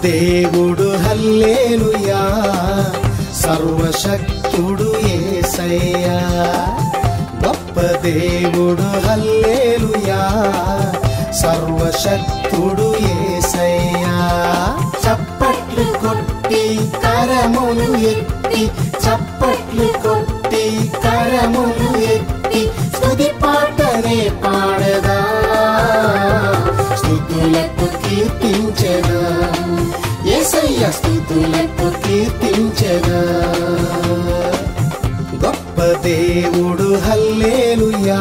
దేవుడు హల్లెలూయా, సర్వశక్తుడు యేసయ్యా. గొప్ప దేవుడు హల్లెలూయా, సర్వశక్తుడు యేసయ్యా. చప్పట్లు కొట్టి కరములు ఎత్తి, చప్పట్లు కొట్టి కరములు ఎత్తి, స్తుతి పాటనే పాడదా, స్తుతులకు కీర్తించెదా, యేసయ్య స్తుతులకు కీర్తించెదా. గొప్ప దేవుడు హల్లెలూయా,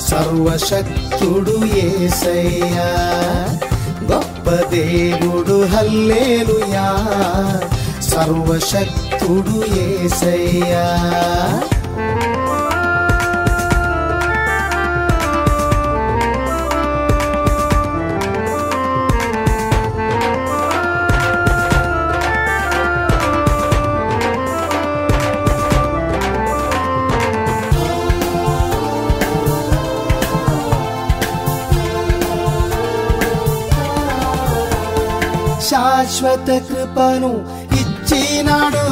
సర్వశక్తుడు యేసయ్యా. గొప్ప దేవుడు హల్లెలూయా, సర్వశక్తుడు యేసయ్యా. శాశ్వత కృపను ఇచ్చినాడు,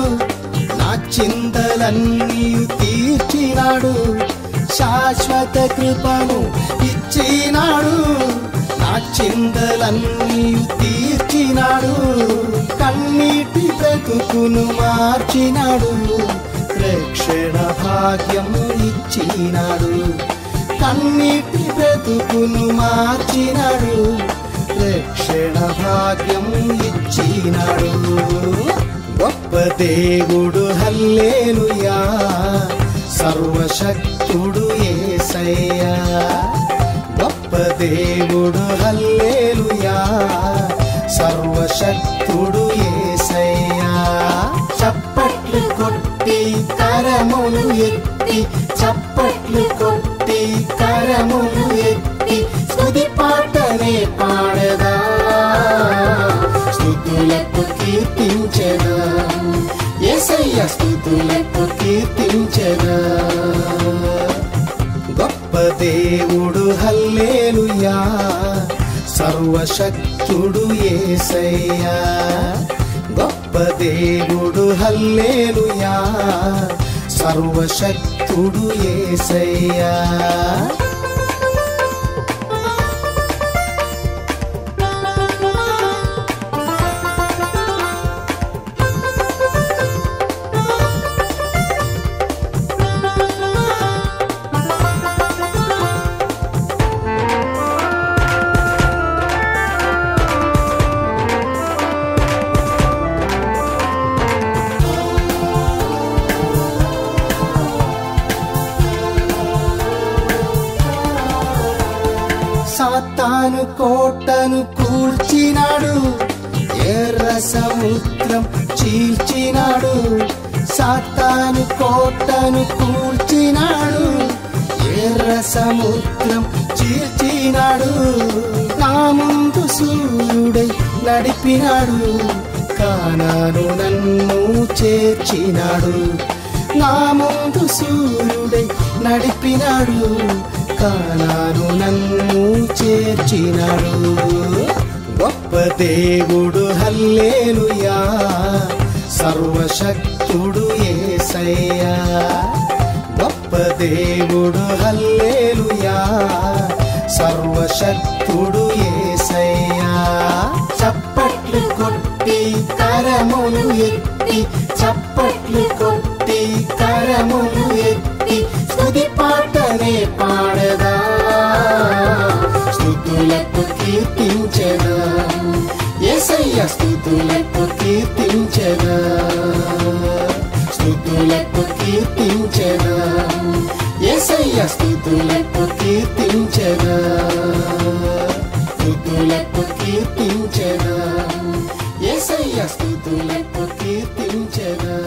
నా చింతలన్నీ తీర్చినాడు. శాశ్వత కృపను ఇచ్చినాడు, నా చింతలన్నీ తీర్చినాడు. కన్నీటి బ్రతుకును మార్చినాడు, రక్షణ భాగ్యము ఇచ్చినాడు. కన్నీటి బ్రతుకును మార్చినాడు, రక్షణ భాగ్యం ఇచ్చినాడు. గొప్ప దేవుడు హల్లెలూయా, సర్వశక్తుడు యేసయ్యా. గొప్ప దేవుడు హల్లెలూయా, సర్వశక్తుడు యేసయ్యా. చప్పట్లు కొట్టి కరములు ఎత్తి, చప్పట్లు కొట్టి కరములు ఎత్తి, స్తుతి పాటనే పాడదా, స్తుతులకు కీర్తించెదా, యేసయ్య స్తుతులకు కీర్తించెదా. గొప్ప దేవుడు హల్లెలూయా, సర్వశక్తుడు యేసయ్యా. గొప్ప దేవుడు హల్లెలూయా, సర్వశక్తుడు యేసయ్యా. సాతాను కోటను కూల్చినాడు, ఎర్ర సముద్రం చీల్చినాడు. సాతాను కోటను కూల్చినాడు, ఎర్ర సముద్రం చీల్చినాడు. నా ముందు సూర్యుడై నడిపినాడు, కానాను నన్ను చేర్చినాడు. నా ముందు సూర్యుడై నడిపినాడు, కానాను నన్ను చేర్చినాడు. గొప్ప దేవుడు హల్లెలూయా, సర్వశక్తుడు యేసయ్యా. గొప్ప దేవుడు హల్లెలూయా, సర్వశక్తుడు యేసయ్యా. చప్పట్లు కొట్టి కరములు ఎత్తి, చప్పట్లు కొట్టి కరములు ఎత్తి, స్తుతి పాటనే పాడదా, స్తుతులకు కీర్తించెదా, యేసయ్య స్తుతులకు కీర్తించెదా, స్తుతులకు కీర్తించెదా, యేసయ్య స్తుతులకు కీర్తించెదా, స్తుతులకు కీర్తించెదా, యేసయ్య స్తుతులకు కీర్తించెదా.